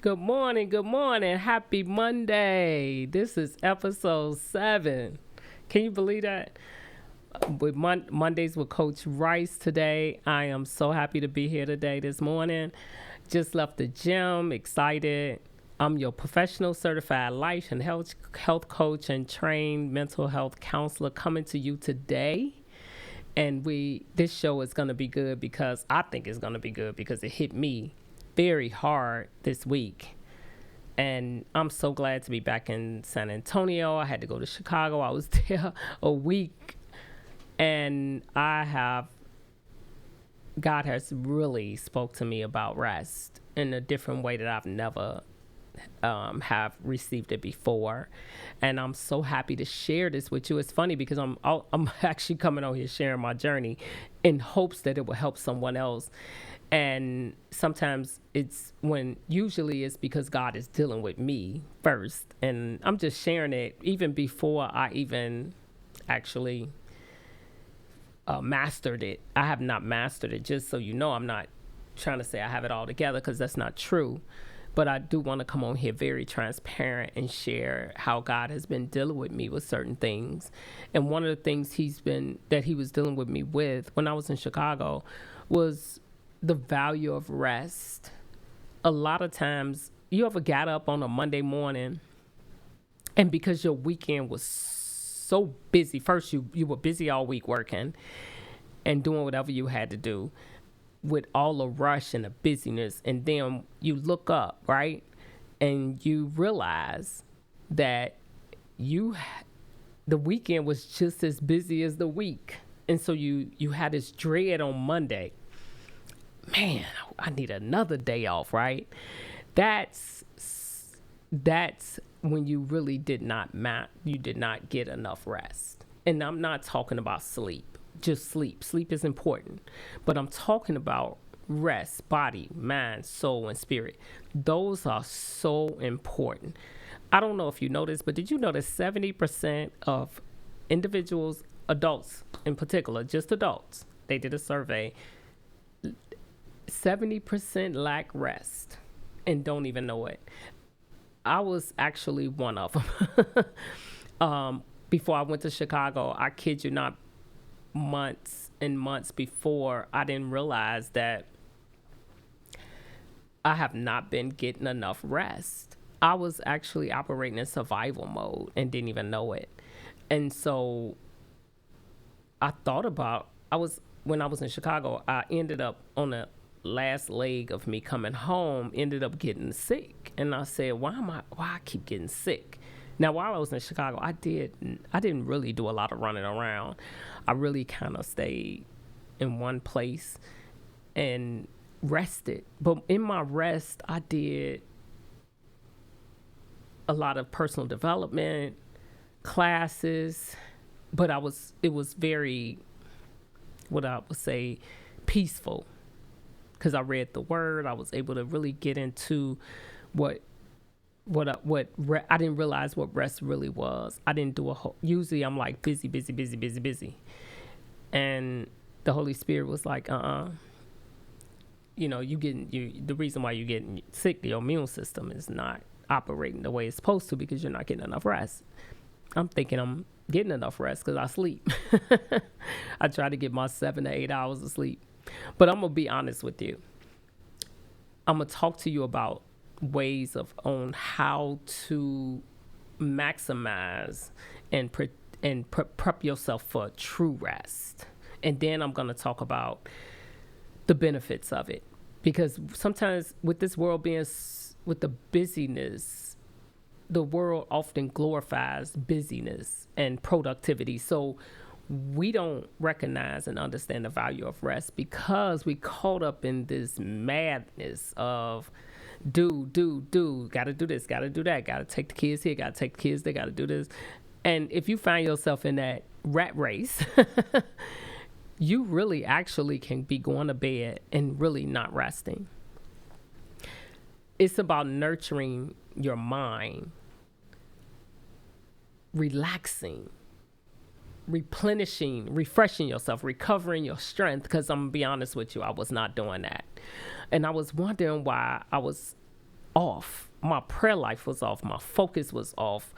Good morning, good morning. Happy Monday. This is episode 7. Can you believe that? With Mondays with Coach Rice today. I am so happy to be here today this morning. Just left the gym, excited. I'm your professional certified life and health coach and trained mental health counselor coming to you today. And this show is going to be good because I think it's going to be good because it hit me very hard this week. And I'm so glad to be back in San Antonio. I had to go to Chicago. I was there a week. And God has really spoke to me about rest in a different way that I've never have received it before. And I'm so happy to share this with you. It's funny because I'm actually coming on here sharing my journey in hopes that it will help someone else. And sometimes usually it's because God is dealing with me first. And I'm just sharing it even before I even actually mastered it. I have not mastered it, just so you know. I'm not trying to say I have it all together because that's not true. But I do want to come on here very transparent and share how God has been dealing with me with certain things. And one of the things that he was dealing with me with when I was in Chicago was the value of rest. A lot of times, you ever got up on a Monday morning and because your weekend was so busy, first you were busy all week working and doing whatever you had to do with all the rush and the busyness, and then you look up, right, and you realize that the weekend was just as busy as the week. And so you had this dread on Monday. Man, I need another day off, right? That's when you really did not get enough rest. And I'm not talking about sleep, just sleep. Sleep is important. But I'm talking about rest, body, mind, soul, and spirit. Those are so important. I don't know if you noticed, but did you notice 70% of individuals, adults in particular, just adults, they did a survey, 70% lack rest and don't even know it. I was actually one of them. Before I went to Chicago, I kid you not, months and months before, I didn't realize that I have not been getting enough rest. I was actually operating in survival mode and didn't even know it. And so I thought about, when I was in Chicago, I ended up on the last leg of me coming home, ended up getting sick. And I said, why I keep getting sick? Now, while I was in Chicago, I didn't really do a lot of running around. I really kind of stayed in one place and rested. But in my rest, I did a lot of personal development classes, but it was very, what I would say, peaceful. Because I read the word, I was able to really get into I didn't realize what rest really was. I didn't do usually I'm like busy. And the Holy Spirit was like, the reason why you're getting sick, your immune system is not operating the way it's supposed to because you're not getting enough rest. I'm thinking I'm getting enough rest because I sleep. I try to get my 7 to 8 hours of sleep. But I'm going to be honest with you. I'm going to talk to you about ways on how to maximize and prep yourself for true rest. And then I'm going to talk about the benefits of it. Because sometimes with this world with the busyness, the world often glorifies busyness and productivity. So we don't recognize and understand the value of rest because we caught up in this madness of do, gotta do this, gotta do that, gotta take the kids here, gotta take the kids there, gotta do this. And if you find yourself in that rat race, you really actually can be going to bed and really not resting. It's about nurturing your mind, relaxing, refreshing yourself, recovering your strength, because I'm going to be honest with you, I was not doing that. And I was wondering why I was off. My prayer life was off. My focus was off.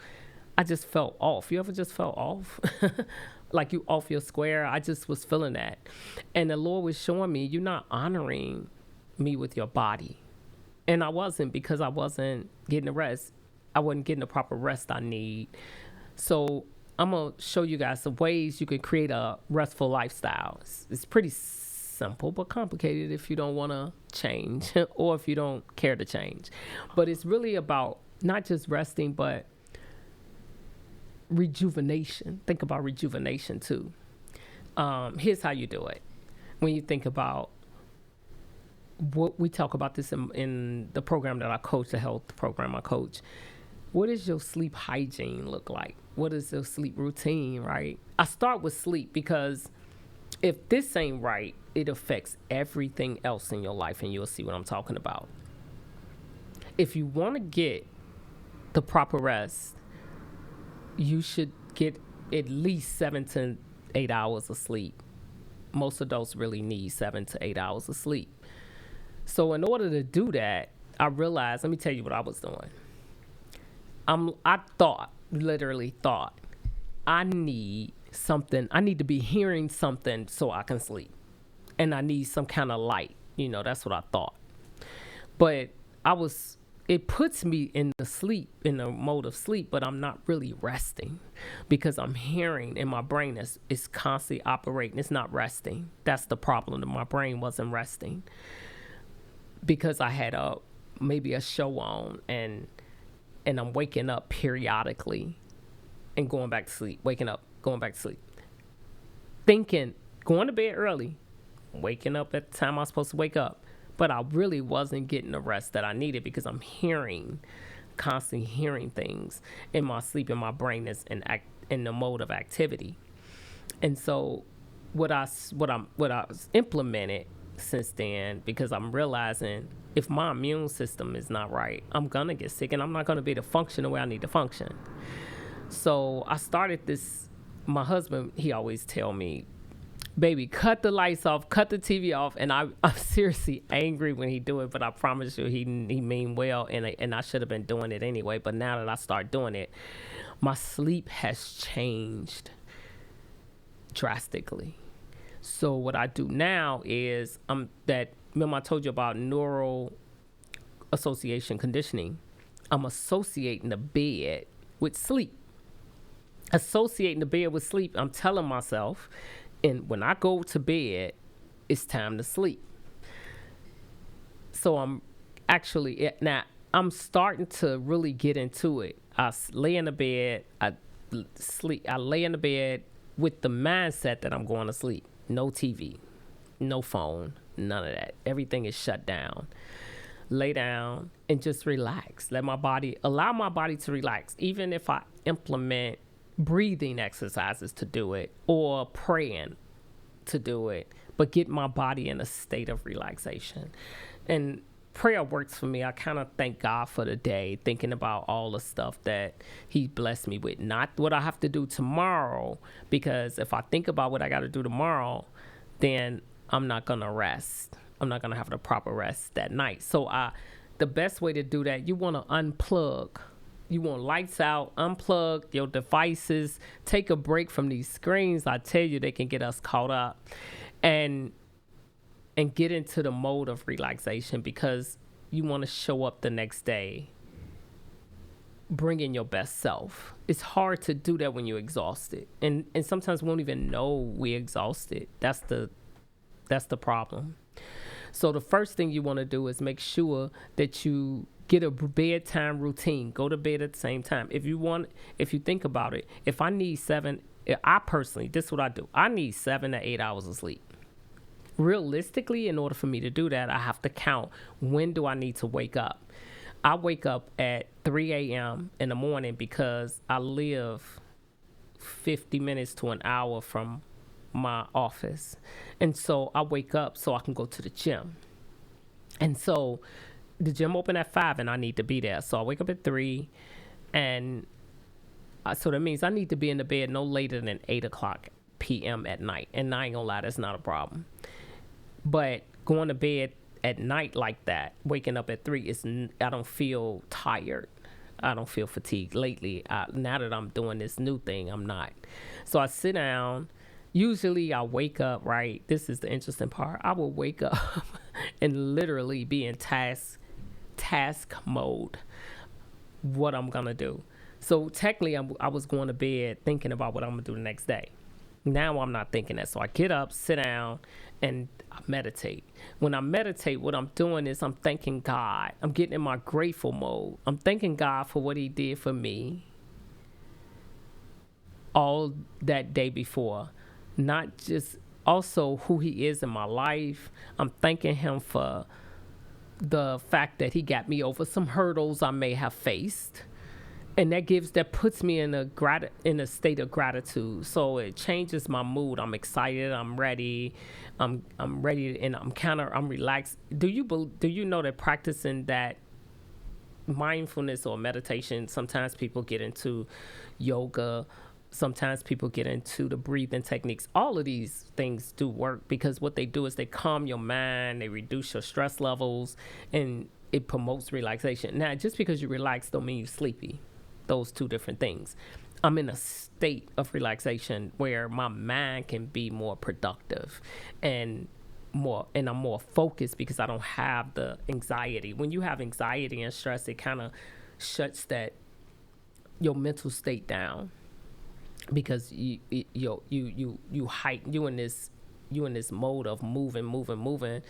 I just felt off. You ever just felt off? Like you off your square? I just was feeling that. And the Lord was showing me, you're not honoring me with your body. And I wasn't, because I wasn't getting the rest. I wasn't getting the proper rest I need. So I'm going to show you guys some ways you can create a restful lifestyle. It's pretty simple but complicated if you don't want to change or if you don't care to change. But it's really about not just resting, but rejuvenation. Think about rejuvenation too. Here's how you do it. When you think about what we talk about this in the program that I coach, the health program I coach. What does your sleep hygiene look like? What is your sleep routine, right? I start with sleep because if this ain't right, it affects everything else in your life, and you'll see what I'm talking about. If you want to get the proper rest, you should get at least 7 to 8 hours of sleep. Most adults really need 7 to 8 hours of sleep. So in order to do that, I realized, let me tell you what I was doing. I literally thought, I need something. I need to be hearing something so I can sleep. And I need some kind of light. That's what I thought. But it puts me in the mode of sleep, but I'm not really resting because I'm hearing in my brain it's constantly operating. It's not resting. That's the problem. My brain wasn't resting because I had maybe a show on and I'm waking up periodically and going back to sleep, waking up, going back to sleep, thinking, going to bed early, waking up at the time I was supposed to wake up. But I really wasn't getting the rest that I needed because I'm constantly hearing things in my sleep, and my brain is in the mode of activity. And so what I was implemented since then, because I'm realizing if my immune system is not right, I'm gonna get sick and I'm not gonna be able to function the way I need to function. So I started this. My husband, he always tell me, baby, cut the lights off, cut the TV off. And I'm seriously angry when he do it, but I promise you he mean well, and I should have been doing it anyway. But now that I start doing it, my sleep has changed drastically. So what I do now is remember I told you about neural association conditioning. I'm associating the bed with sleep. Associating the bed with sleep, I'm telling myself, and when I go to bed, it's time to sleep. So I'm starting to really get into it. I lay in the bed, I lay in the bed with the mindset that I'm going to sleep. No TV, no phone, none of that. Everything is shut down. Lay down and just relax. Allow my body to relax. Even if I implement breathing exercises to do it or praying to do it, but get my body in a state of relaxation. And prayer works for me. I kind of thank God for the day, thinking about all the stuff that he blessed me with, not what I have to do tomorrow, because if I think about what I got to do tomorrow, then I'm not going to rest. I'm not going to have the proper rest that night. So the best way to do that, you want to unplug. You want lights out, unplug your devices, take a break from these screens. I tell you, they can get us caught up, and get into the mode of relaxation, because you want to show up the next day bringing your best self. It's hard to do that when you're exhausted, and sometimes we won't even know we're exhausted. That's the problem. So the first thing you want to do is make sure that you get a bedtime routine. Go to bed at the same time. If you think about it, if I need I personally, this is what I do. I need 7 to 8 hours of sleep. Realistically, in order for me to do that, I have to count when do I need to wake up. I wake up at 3 a.m. in the morning because I live 50 minutes to an hour from my office. And so I wake up so I can go to the gym. And so the gym open at 5 and I need to be there. So I wake up at 3, and so that means I need to be in the bed no later than 8 o'clock p.m. at night. And I ain't gonna lie, that's not a problem. But going to bed at night like that, waking up at 3, I don't feel tired. I don't feel fatigued lately. Now that I'm doing this new thing, I'm not. So I sit down. Usually I wake up, right? This is the interesting part. I will wake up and literally be in task mode, what I'm going to do. So technically I was going to bed thinking about what I'm going to do the next day. Now I'm not thinking that. So I get up, sit down, and I meditate. When I meditate, what I'm doing is I'm thanking God. I'm getting in my grateful mode. I'm thanking God for what he did for me all that day before. Not just also who he is in my life. I'm thanking him for the fact that he got me over some hurdles I may have faced. And that puts me in a state of gratitude. So it changes my mood. I'm excited. I'm ready. I'm ready, and I'm relaxed. Do you know that practicing that mindfulness or meditation? Sometimes people get into yoga. Sometimes people get into the breathing techniques. All of these things do work because what they do is they calm your mind. They reduce your stress levels, and it promotes relaxation. Now, just because you relax don't mean you're sleepy. Those two different things. I'm in a state of relaxation where my mind can be more productive and I'm more focused because I don't have the anxiety. When you have anxiety and stress, it kind of shuts your mental state down because you in this mode of moving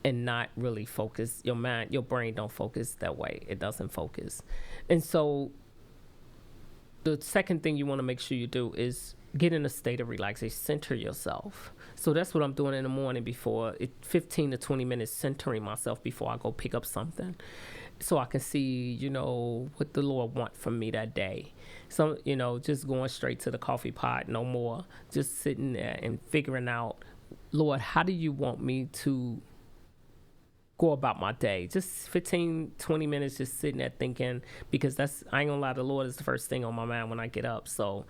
and not really focus. Your brain don't focus that way. It doesn't focus. And so the second thing you want to make sure you do is get in a state of relaxation. Center yourself. So that's what I'm doing in the morning 15 to 20 minutes centering myself before I go pick up something. So I can see, what the Lord wants from me that day. So, just going straight to the coffee pot, no more. Just sitting there and figuring out, Lord, how do you want me to go about my day? Just 15, 20 minutes just sitting there thinking, because I ain't gonna lie, the Lord is the first thing on my mind when I get up. So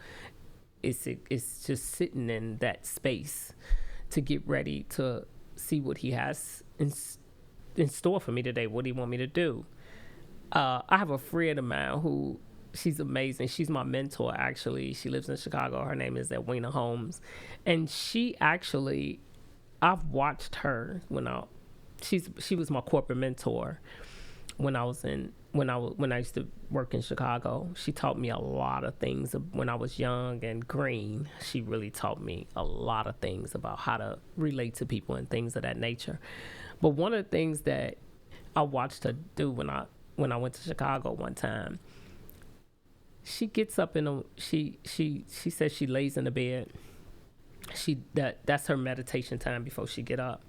it's just sitting in that space to get ready to see what he has in store for me today. What do you want me to do? I have a friend of mine who, she's amazing. She's my mentor, actually. She lives in Chicago. Her name is Edwina Holmes. And I've watched her she was my corporate mentor when I used to work in Chicago. She taught me a lot of things when I was young and green. She really taught me a lot of things about how to relate to people and things of that nature. But one of the things that I watched her do when I went to Chicago one time, she gets up she says she lays in the bed. That's her meditation time before she get up.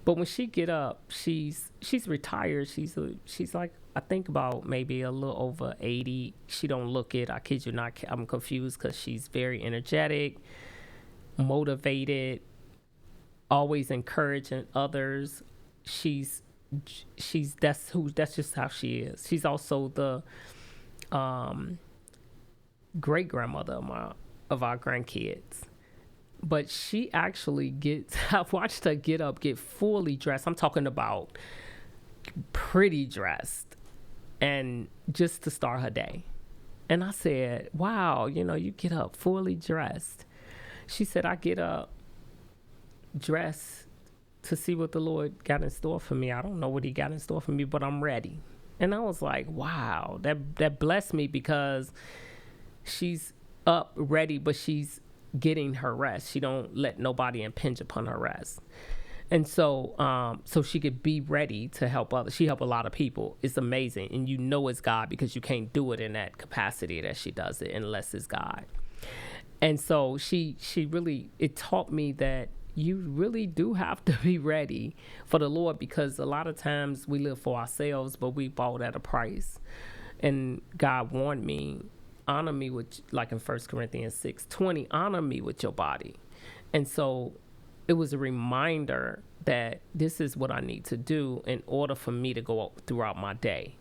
But when she get up, she's retired. She's like, I think about maybe a little over 80. She don't look it. I kid you not. I'm confused because she's very energetic, motivated, always encouraging others. That's just how she is. She's also the great grandmother of our grandkids. But she actually I've watched her get up, get fully dressed. I'm talking about pretty dressed, and just to start her day. And I said, wow, you get up fully dressed. She said, I get up dressed to see what the Lord got in store for me. I don't know what he got in store for me, but I'm ready. And I was like, wow, that blessed me because she's up, ready, but she's getting her rest. She don't let nobody impinge upon her rest. And so she could be ready to help others. She helped a lot of people. It's amazing. And it's God, because you can't do it in that capacity that she does it unless it's God. And so it taught me that you really do have to be ready for the Lord, because a lot of times we live for ourselves, but we bought at a price. And God warned me, honor me with, like in 1 Corinthians 6:20, honor me with your body. And so it was a reminder that this is what I need to do in order for me to go throughout my day.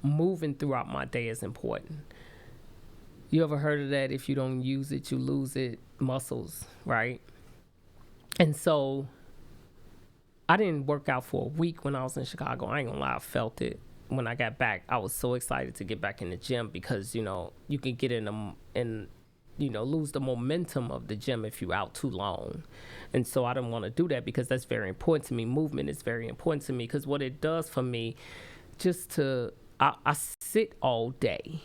Moving throughout my day is important. You ever heard of that? If you don't use it, you lose it. Muscles, right? And so I didn't work out for a week when I was in Chicago. I ain't gonna lie, I felt it when I got back. I was so excited to get back in the gym because you can get in lose the momentum of the gym if you out too long. And so I didn't want to do that because that's very important to me. Movement is very important to me because what it does for me, I sit all day.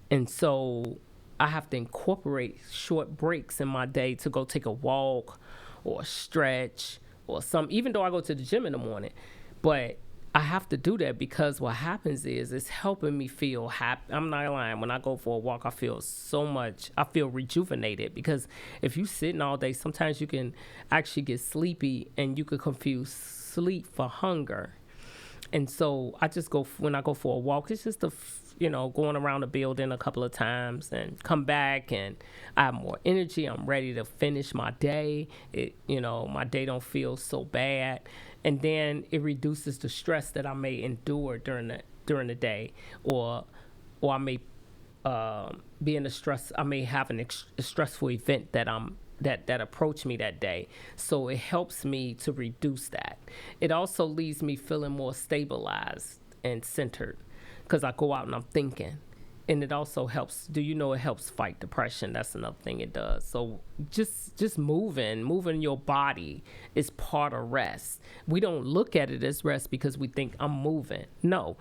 And so I have to incorporate short breaks in my day to go take a walk or stretch or some, even though I go to the gym in the morning. But I have to do that because what happens is it's helping me feel happy. I'm not lying. When I go for a walk, I feel rejuvenated because if you sitting all day, sometimes you can actually get sleepy and you could confuse sleep for hunger. And so when I go for a walk, it's just going around the building a couple of times and come back and I have more energy. I'm ready to finish my day. My day don't feel so bad. And then it reduces the stress that I may endure during the day, or I may be in a stress. I may have a stressful event that approach me that day. So it helps me to reduce that. It also leaves me feeling more stabilized and centered because I go out and I'm thinking. And it also helps. It helps fight depression? That's another thing it does. So just moving your body is part of rest. We don't look at it as rest because we think I'm moving. No.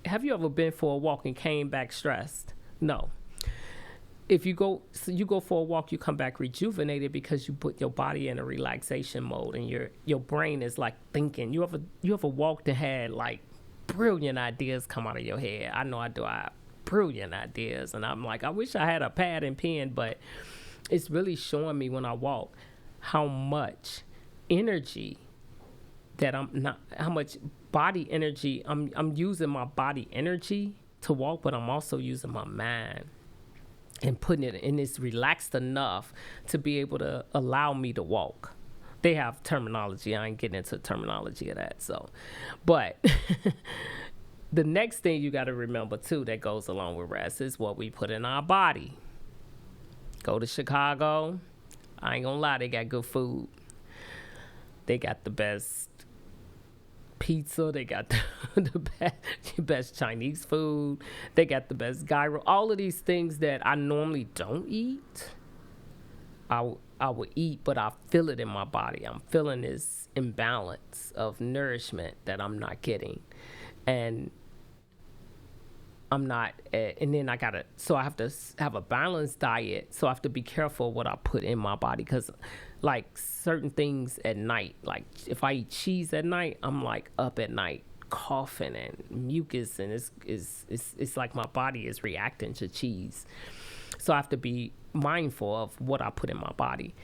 Have you ever been for a walk and came back stressed? No. If you go for a walk, you come back rejuvenated because you put your body in a relaxation mode and your brain is like thinking. You ever walked and had like brilliant ideas come out of your head? I know I do. I have brilliant ideas and I'm like, I wish I had a pad and pen, but it's really showing me when I walk how much energy how much body energy I'm using my body energy to walk, but I'm also using my mind and putting it in. It's relaxed enough to be able to allow me to walk. They have terminology. I ain't getting into terminology of that. So, but the next thing you got to remember too that goes along with rest is what we put in our body. Go to Chicago. I ain't gonna lie, they got good food. They got the best pizza. They got the best Chinese food. They got the best gyro. All of these things that I normally don't eat, I will eat, but I feel it in my body. I'm feeling this imbalance of nourishment that I'm not getting. And I'm not, and then so I have to have a balanced diet. So I have to be careful what I put in my body because like certain things at night, like if I eat cheese at night, I'm like up at night coughing and mucus, and it's like my body is reacting to cheese. So I have to be mindful of what I put in my body.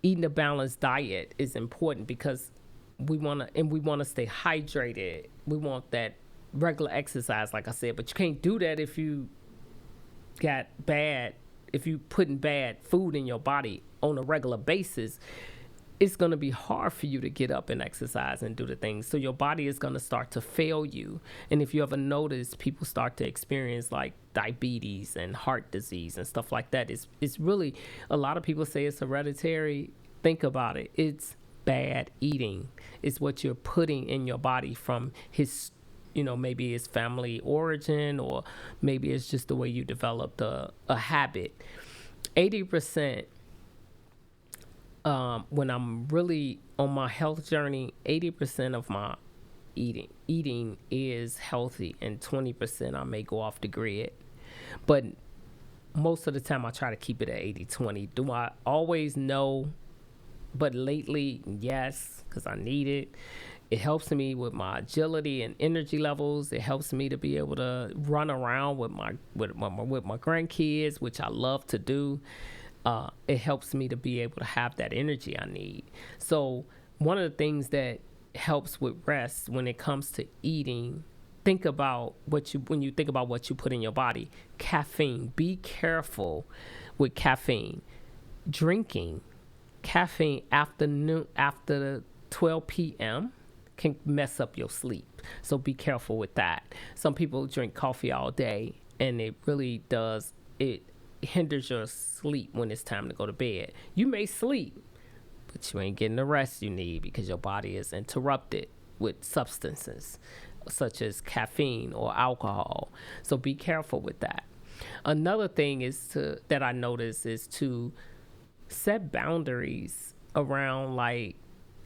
Eating a balanced diet is important because we want to stay hydrated. We want that regular exercise, like I said, but you can't do that if you putting bad food in your body on a regular basis. It's going to be hard for you to get up and exercise and do the things. So your body is going to start to fail you. And if you ever notice, people start to experience like diabetes and heart disease and stuff like that. It's really, a lot of people say it's hereditary. Think about it. It's bad eating. It's what you're putting in your body from maybe it's family origin, or maybe it's just the way you developed a habit. 80%, when I'm really on my health journey, 80% of my eating is healthy, and 20% I may go off the grid. But most of the time I try to keep it at 80-20. Do I always know? But lately, yes, because I need it. It helps me with my agility and energy levels. It helps me to be able to run around with my grandkids, which I love to do. It helps me to be able to have that energy I need. So one of the things that helps with rest when it comes to eating, when you think about what you put in your body. Caffeine. Be careful with caffeine. Drinking caffeine after 12 p.m. can mess up your sleep. So be careful with that. Some people drink coffee all day, and it really does. It hinders your sleep when it's time to go to bed. You may sleep, but you ain't getting the rest you need because your body is interrupted with substances such as caffeine or alcohol. So be careful with that. Another thing that I notice is to set boundaries around like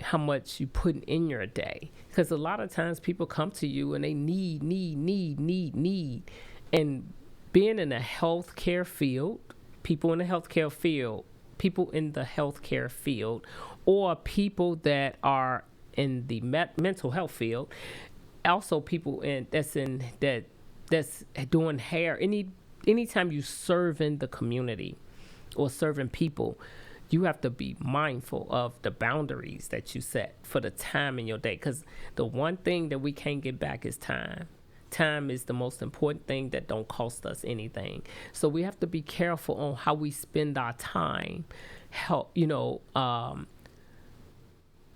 how much you put in your day, because a lot of times people come to you and they need, and being in the healthcare field, people in the healthcare field, or people that are in the mental health field, also people that's doing hair. Anytime you serve in the community or serving people, you have to be mindful of the boundaries that you set for the time in your day, because the one thing that we can't get back is time. Time is the most important thing that don't cost us anything. So we have to be careful on how we spend our time,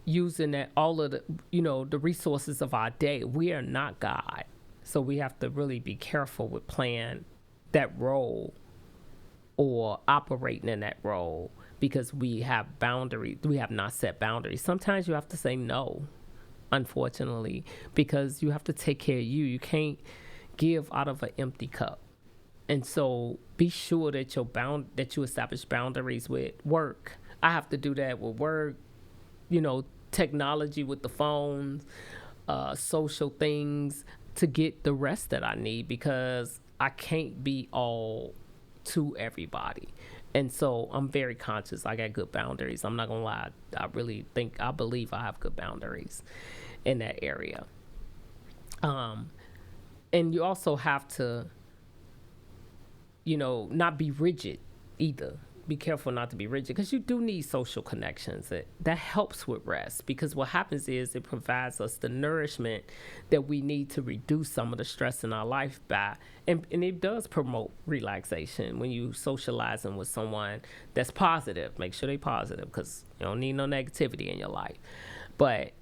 using that all of the resources of our day. We are not God. So we have to really be careful with playing that role or operating in that role, because we have boundaries. We have not set boundaries. Sometimes you have to say no, unfortunately, because you have to take care of you. You can't give out of an empty cup. And so be sure that that you establish boundaries with work. I have to do that with work, technology with the phones, social things, to get the rest that I need, because I can't be all to everybody. And so I'm very conscious. I got good boundaries. I'm not going to lie. I believe I have good boundaries in that area. And you also have to, not be rigid either. Be careful not to be rigid, because you do need social connections. That helps with rest, because what happens is it provides us the nourishment that we need to reduce some of the stress in our life and it does promote relaxation when you socializing with someone that's positive. Make sure they're positive, because you don't need no negativity in your life. But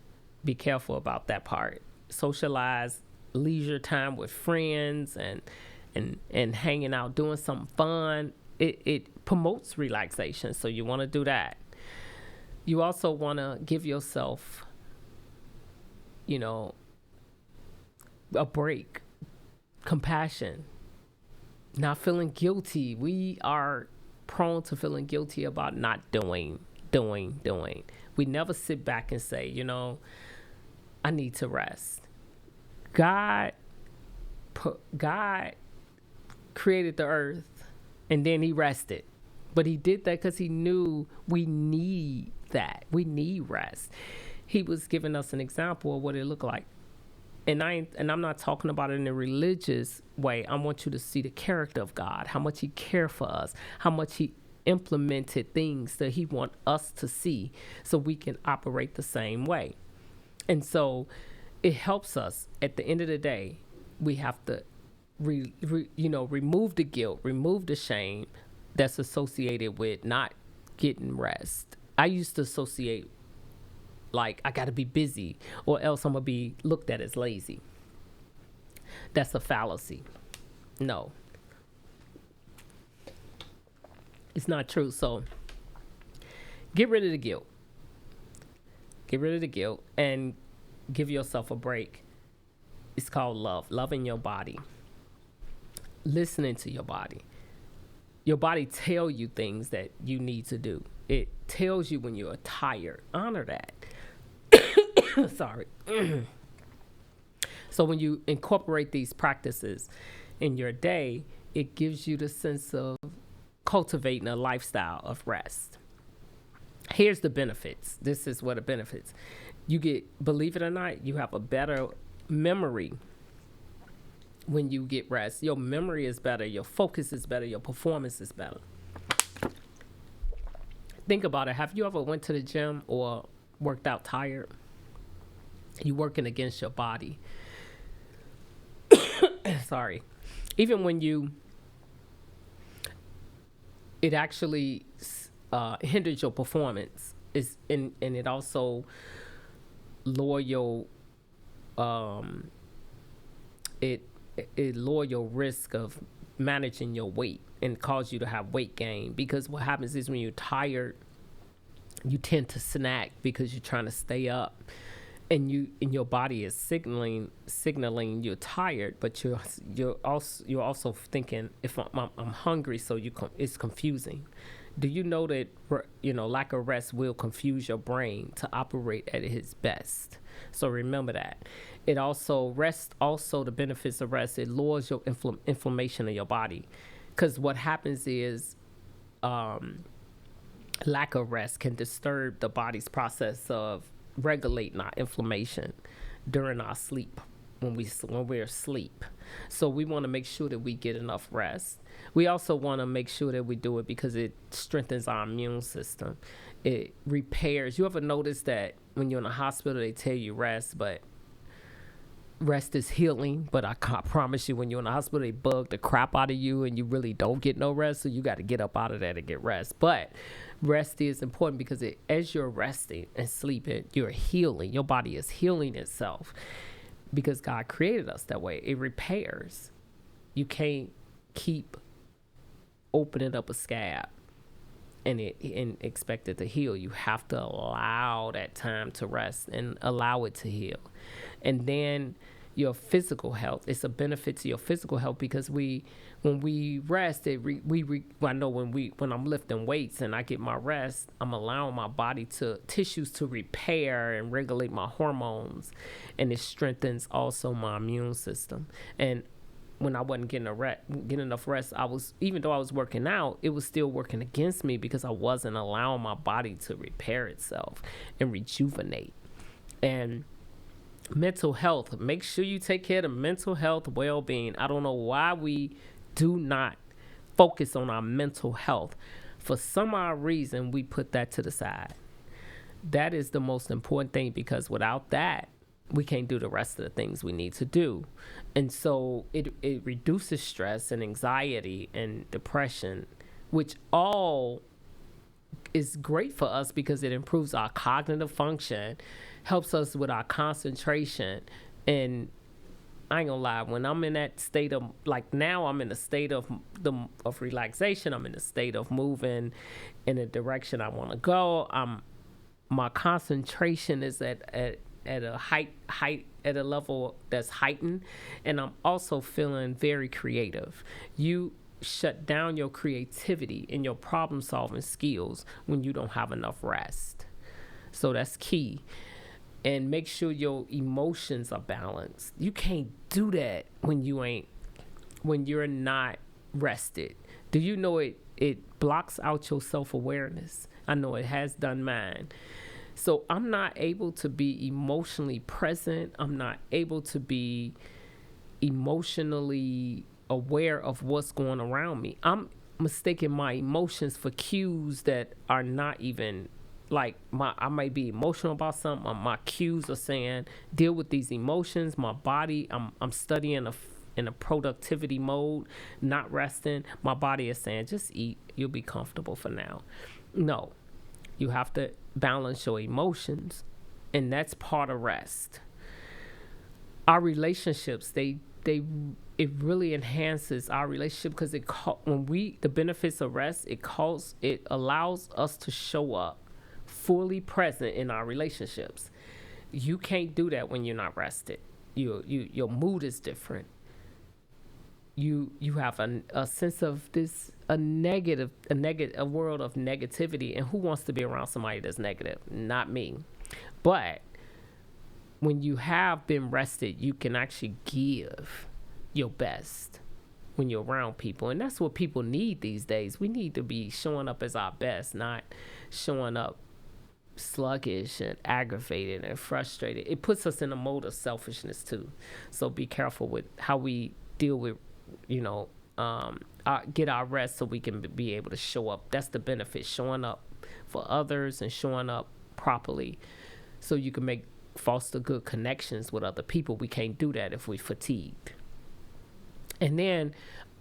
be careful about that part. Socialize, leisure time with friends and hanging out, doing something fun. It promotes relaxation, so you want to do that. You also want to give yourself, a break, compassion, not feeling guilty. We are prone to feeling guilty about not doing. We never sit back and say, I need to rest. God created the earth, and then he rested. But he did that because he knew we need that. We need rest. He was giving us an example of what it looked like. And I'm not talking about it in a religious way. I want you to see the character of God, how much he cared for us, how much he implemented things that he wants us to see so we can operate the same way. And so it helps us. At the end of the day, we have to remove the guilt, remove the shame that's associated with not getting rest. I used to associate like I got to be busy or else I'm going to be looked at as lazy. That's a fallacy. No. It's not true. So get rid of the guilt. Get rid of the guilt and give yourself a break. It's called love. Loving your body. Listening to your body. Your body tells you things that you need to do. It tells you when you're tired. Honor that. Sorry. So when you incorporate these practices in your day, it gives you the sense of cultivating a lifestyle of rest. Here's the benefits. This is what it benefits. You get, believe it or not, you have a better memory when you get rest. Your memory is better, your focus is better, your performance is better. Think about it. Have you ever went to the gym or worked out tired? You working against your body. Sorry. Even when it actually hinders your performance. And it also lower your it lower your risk of managing your weight and cause you to have weight gain, because what happens is when you're tired, you tend to snack because you're trying to stay up, and your body is signaling you're tired, but you're also thinking, if I'm hungry, so it's confusing. Do you know that lack of rest will confuse your brain to operate at its best? So remember that. It also rest also the benefits of rest. It lowers your inflammation in your body, because what happens is lack of rest can disturb the body's process of regulating our inflammation during our sleep, when we're asleep. So we want to make sure that we get enough rest. We also want to make sure that we do it because it strengthens our immune system. It repairs. You ever notice that when you're in a hospital, they tell you rest, but rest is healing? But I can't promise you, when you're in the hospital, they bug the crap out of you and you really don't get no rest. So you got to get up out of that and get rest. But rest is important because as you're resting and sleeping, you're healing. Your body is healing itself because God created us that way. It repairs. You can't keep opening up a scab and expect it to heal. You have to allow that time to rest and allow it to heal. And then your physical health, it's a benefit to your physical health, because when we rest, I know when I'm lifting weights and I get my rest, I'm allowing my tissues to repair and regulate my hormones, and it strengthens also my immune system. And when I wasn't getting enough rest, even though I was working out, it was still working against me because I wasn't allowing my body to repair itself and rejuvenate. And mental health, make sure you take care of mental health, well-being. I don't know why we do not focus on our mental health. For some odd reason, we put that to the side. That is the most important thing, because without that, we can't do the rest of the things we need to do. And so it reduces stress and anxiety and depression, which all is great for us because it improves our cognitive function, helps us with our concentration. And I ain't gonna lie, when I'm in that state of, like now, I'm in a state of relaxation. I'm in a state of moving in a direction I want to go. My concentration is at a at a level that's heightened, and I'm also feeling very creative. You shut down your creativity and your problem solving skills when you don't have enough rest. So that's key. And make sure your emotions are balanced. You can't do that when you're not rested. Do you know it blocks out your self-awareness? I know it has done mine. So I'm not able to be emotionally present. I'm not able to be emotionally aware of what's going around me. I'm mistaking my emotions for cues that are not even like I might be emotional about something. My cues are saying deal with these emotions. My body, I'm studying in a productivity mode, not resting. My body is saying just eat. You'll be comfortable for now. No, you have to balance your emotions, and that's part of rest. Our relationships, it really enhances our relationship, because the benefits of rest, it allows us to show up fully present in our relationships. You can't do that when you're not rested. Your mood is different. You have a sense of a world of negativity, and who wants to be around somebody that's negative? Not me. But when you have been rested, you can actually give your best when you're around people. And that's what people need these days. We need to be showing up as our best, not showing up sluggish and aggravated and frustrated. It puts us in a mode of selfishness too. So be careful with how we deal with, get our rest so we can be able to show up. That's the benefit, showing up for others and showing up properly so you can foster good connections with other people. We can't do that if we're fatigued. And then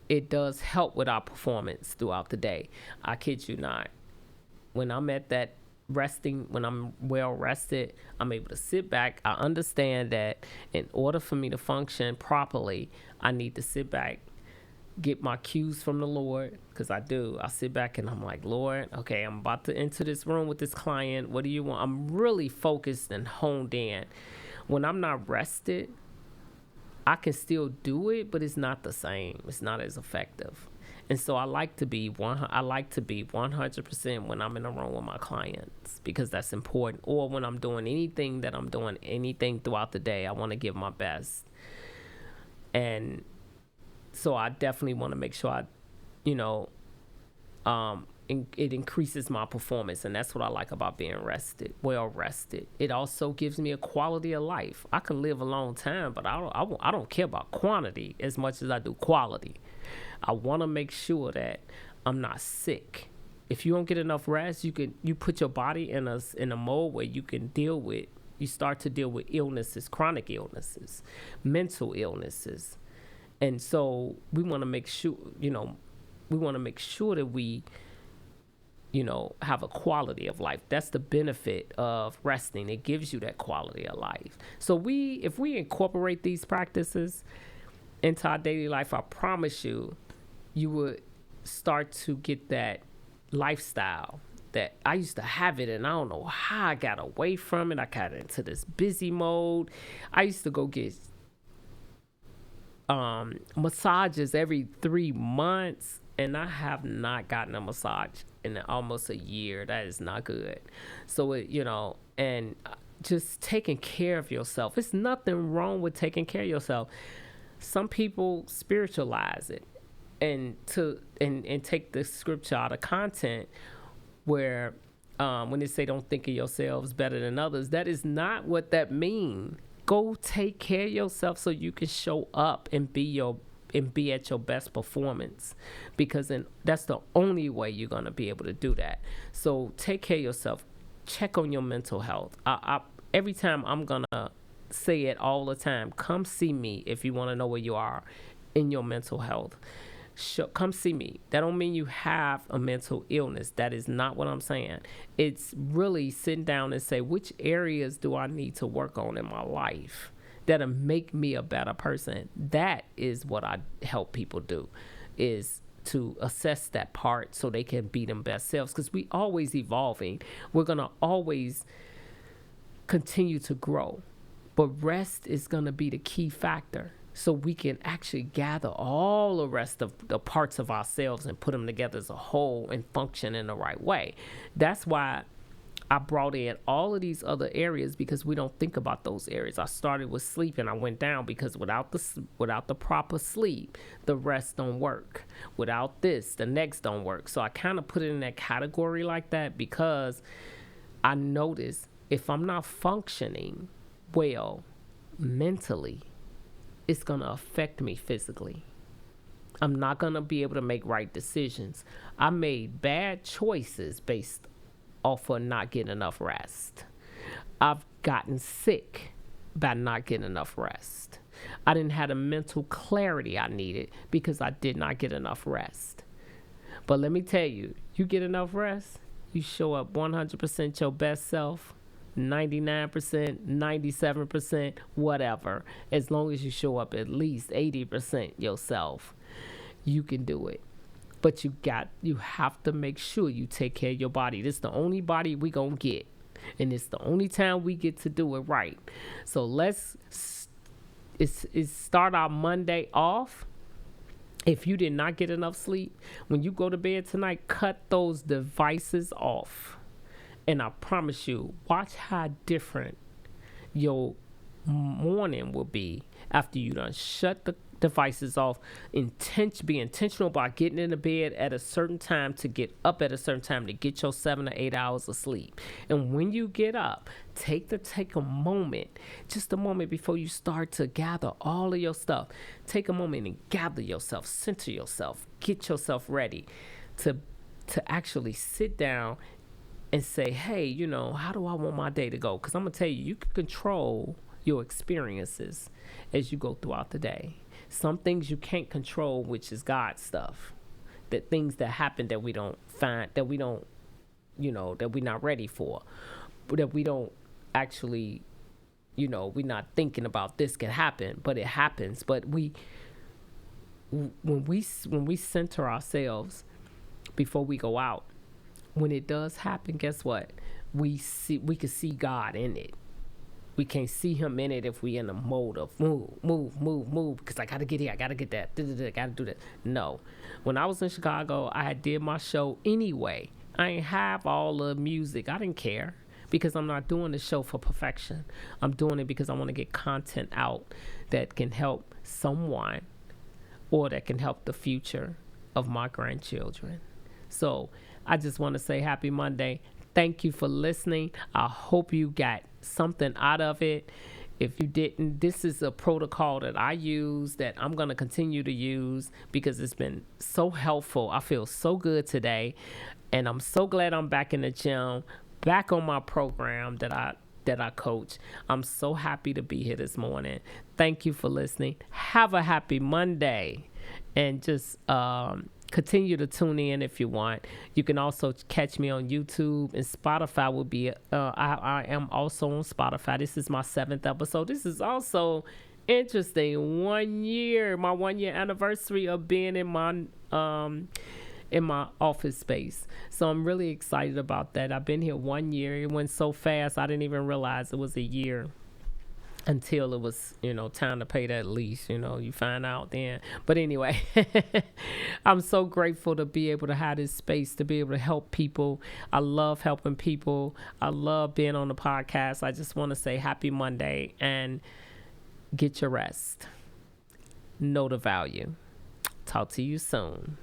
it does help with our performance throughout the day. I kid you not. When I'm at that resting, when I'm well rested, I'm able to sit back. I understand that in order for me to function properly, I need to sit back get my cues from the Lord, because I do. I sit back and I'm like, Lord, okay, I'm about to enter this room with this client. What do you want? I'm really focused and honed in. When I'm not rested, I can still do it, but it's not the same. It's not as effective. And so I like to be 100% when I'm in a room with my clients, because that's important. Or when I'm doing anything throughout the day, I want to give my best. And so I definitely want to make sure you know, it increases my performance, and that's what I like about being well rested. It also gives me a quality of life. I can live a long time, but I don't care about quantity as much as I do quality. I want to make sure that I'm not sick. If you don't get enough rest, you put your body in a mode where you start to deal with illnesses, chronic illnesses, mental illnesses. And so we want to make sure, that we, have a quality of life. That's the benefit of resting. It gives you that quality of life. So if we incorporate these practices into our daily life, I promise you would start to get that lifestyle that I used to have it, and I don't know how I got away from it. I got into this busy mode. I used to go get massages every 3 months, and I have not gotten a massage in almost a year. That is not good. So and just taking care of yourself. It's nothing wrong with taking care of yourself. Some people spiritualize it and take the scripture out of content, where when they say don't think of yourselves better than others, that is not what that means. Go take care of yourself so you can show up and be at your best performance, because that's the only way you're going to be able to do that. So take care of yourself. Check on your mental health. Every time I'm going to say it all the time, come see me if you want to know where you are in your mental health. Come see me. That don't mean you have a mental illness. That is not what I'm saying. It's really sitting down and say, which areas do I need to work on in my life that'll make me a better person? That is what I help people do, is to assess that part so they can be them best selves, because we always evolving. We're going to always continue to grow, but rest is going to be the key factor, so we can actually gather all the rest of the parts of ourselves and put them together as a whole and function in the right way. That's why I brought in all of these other areas, because we don't think about those areas. I started with sleep and I went down, because without the proper sleep, the rest don't work. Without this, the next don't work. So I kind of put it in that category like that, because I notice if I'm not functioning well mentally, it's going to affect me physically. I'm not going to be able to make right decisions. I made bad choices based off of not getting enough rest. I've gotten sick by not getting enough rest. I didn't have the mental clarity I needed because I did not get enough rest. But let me tell you, you get enough rest, you show up 100% your best self, 99%, 97%, whatever. As long as you show up at least 80% yourself, you can do it. But you have to make sure you take care of your body. This is the only body we gonna get, and it's the only time we get to do it right. So let's start our Monday off. If you did not get enough sleep, when you go to bed tonight, cut those devices off. And I promise you, watch how different your morning will be after you done shut the devices off. Be intentional about getting into bed at a certain time, to get up at a certain time, to get your 7 to 8 hours of sleep. And when you get up, take a moment, just a moment before you start to gather all of your stuff. Take a moment and gather yourself, center yourself, get yourself ready to actually sit down and say, hey, how do I want my day to go? Because I'm going to tell you, you can control your experiences as you go throughout the day. Some things you can't control, which is God stuff. That things that happen that we don't find, that we don't, that we're not ready for. That we don't actually, we're not thinking about this can happen, but it happens. But we when we center ourselves before we go out, when it does happen, guess what? We can see God in it. We can't see him in it if we in the mode of move, because I gotta get here, I gotta get that, I gotta do that. No. When I was in Chicago, I had did my show anyway. I ain't have all the music. I didn't care, because I'm not doing the show for perfection. I'm doing it because I want to get content out that can help someone, or that can help the future of my grandchildren. So I just want to say happy Monday. Thank you for listening. I hope you got something out of it. If you didn't, this is a protocol that I use, that I'm going to continue to use, because it's been so helpful. I feel so good today, and I'm so glad I'm back in the gym, back on my program that I coach. I'm so happy to be here this morning. Thank you for listening. Have a happy Monday, and just continue to tune in if you want. You can also catch me on YouTube, and Spotify will be, I am also on Spotify. This is my 7th episode. This is also interesting. my 1-year anniversary of being in my office space. So I'm really excited about that. I've been here 1 year. It went so fast, I didn't even realize it was a year until it was, time to pay that lease. You find out then. But anyway, I'm so grateful to be able to have this space, to be able to help people. I love helping people. I love being on the podcast. I just want to say happy Monday, and get your rest. Know the value. Talk to you soon.